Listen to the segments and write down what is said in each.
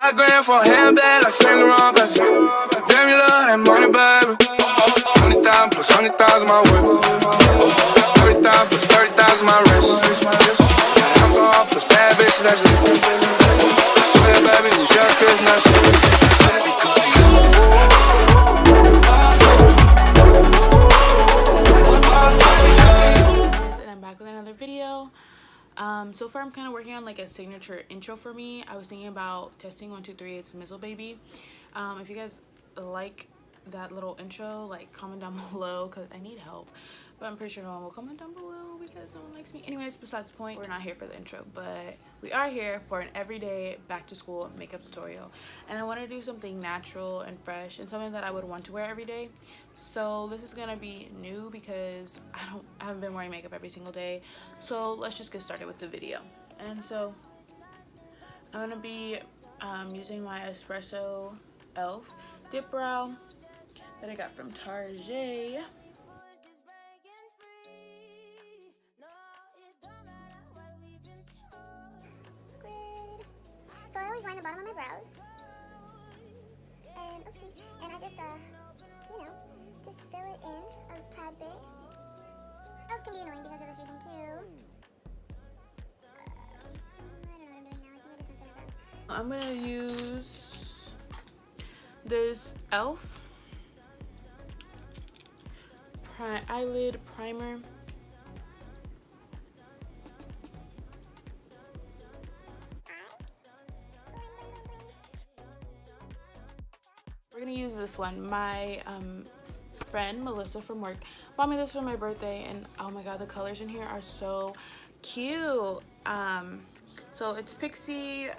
I grand for a handbag like Saint Laurent, but damn you love that money, baby. 100,000 plus 100,000 my way. 30,000 plus 30,000 my wrist. Alcohol plus bad bitch, that's it. I swear, baby, it's just cause not And I'm back with another video. So far I'm kind of working on like a signature intro for me. I was thinking about testing 1 2 3 it's Mizzle Baby. If you guys like that little intro, like comment down below because I need help, but I'm pretty sure no one will comment down below because no one likes me. Anyways, besides the point, we're not here for the intro, but we are here for an everyday back to school makeup tutorial, and I want to do something natural and fresh and something that I would want to wear every day. So this is gonna be new because I haven't been wearing makeup every single day. So let's just get started with the video. And so I'm gonna be using my espresso E.L.F dip brow that I got from Target. So I always line the bottom of my brows, and oopsies, and I just you know, just fill it in a tad bit. Brows can be annoying because of this reason too. I don't know what I'm doing now. I think I just messed up my brows. I'm gonna use this E.L.F eyelid primer. We're gonna use this one. My friend Melissa from work bought me this for my birthday, and oh my god, the colors in here are so cute. So it's Pixi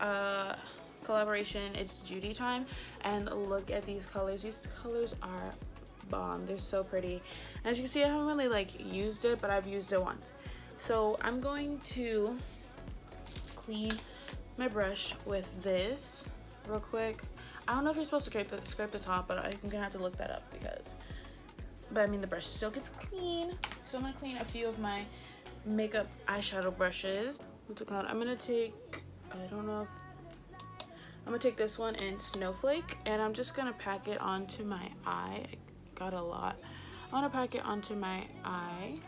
collaboration, ItsJudyTime, and look at these colors. These colors are bomb. They're so pretty. As you can see, I haven't really like used it, but I've used it once. So I'm going to clean my brush with this real quick. I don't know if you're supposed to scrape the top, but I'm gonna have to look that up but I mean the brush still gets clean. So I'm gonna clean a few of my makeup eyeshadow brushes. What's it called? I'm gonna take, I'm gonna take this one in Snowflake, and I'm just gonna pack it onto my eye. I got a lot. I want to pack it onto my eye.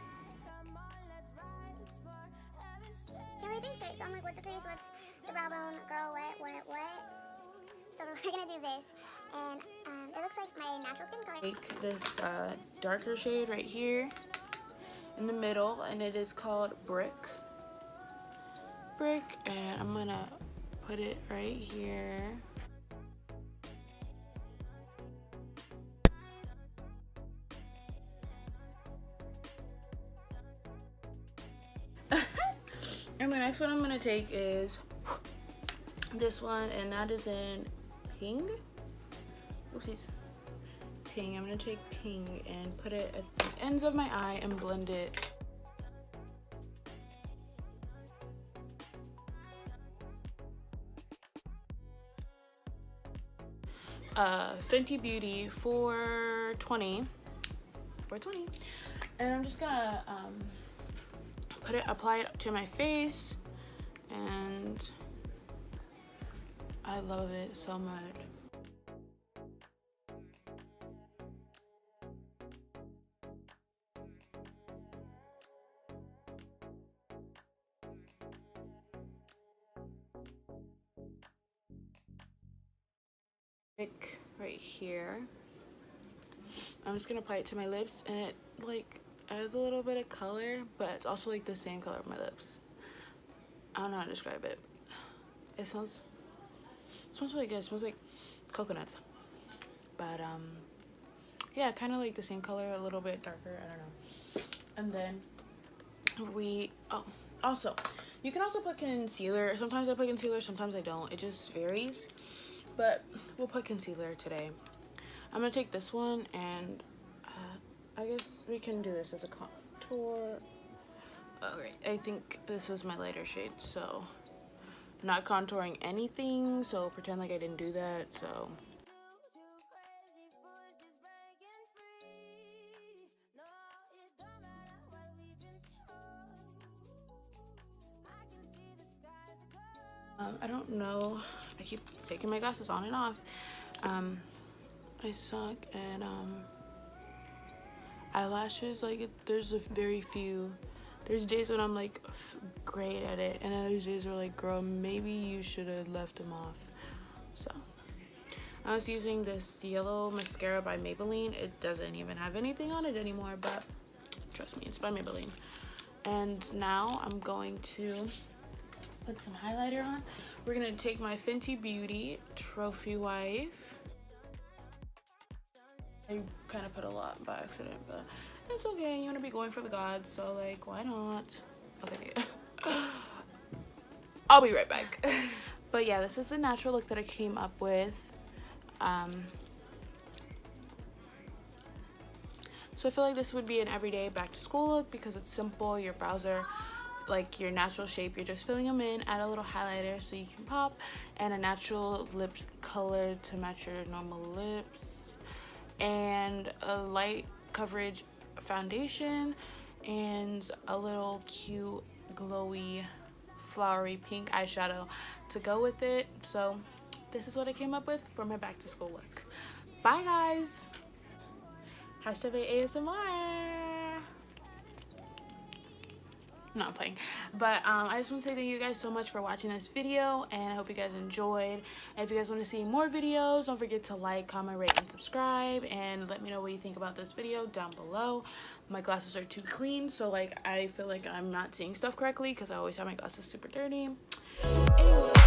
Can't really think straight, so I'm like, what's the crease, what's the brow bone, girl, what? So we're gonna do this, and it looks like my natural skin color. Take this darker shade right here in the middle, and it is called Brick, and I'm gonna put it right here. And the next one I'm gonna take is this one, and that is in pink. Oopsies. Pink. I'm gonna take pink and put it at the ends of my eye and blend it. Fenty Beauty 420, and I'm just gonna apply it to my face, and I love it so much. Like right here. I'm just gonna apply it to my lips, and it like adds a little bit of color, but it's also like the same color of my lips. I don't know how to describe it. It smells really good. It smells like coconuts, but yeah, kind of like the same color, a little bit darker. I don't know. And then also you can also put concealer. Sometimes I put concealer, sometimes I don't. It just varies, but we'll put concealer today. I'm gonna take this one, and I guess we can do this as a contour. Alright, I think this is my lighter shade, so I'm not contouring anything, so pretend like I didn't do that. So I don't know I keep taking my glasses on and off. I suck at eyelashes. Like, there's a very few. There's days when I'm like great at it, and then there's days where like, girl, maybe you should have left them off. So I was using this yellow mascara by Maybelline. It doesn't even have anything on it anymore, but trust me, it's by Maybelline. And now I'm going to put some highlighter on. We're gonna take my Fenty Beauty Trophy Wife. I kind of put a lot by accident, but it's okay. You want to be going for the gods, so like, why not? Okay. I'll be right back. But yeah, this is the natural look that I came up with. So I feel like this would be an everyday back to school look because it's simple. Your brows are like your natural shape. You're just filling them in. Add a little highlighter so you can pop, and a natural lip color to match your normal lips, and a light coverage foundation, and a little cute glowy flowery pink eyeshadow to go with it. So this is what I came up with for my back to school look. Bye guys. Hashtag ASMR. No, I'm playing. But I just want to say thank you guys so much for watching this video, and I hope you guys enjoyed. And if you guys want to see more videos, don't forget to like, comment, rate, and subscribe, and let me know what you think about this video down below. My glasses are too clean, so like I feel like I'm not seeing stuff correctly because I always have my glasses super dirty. Anyway.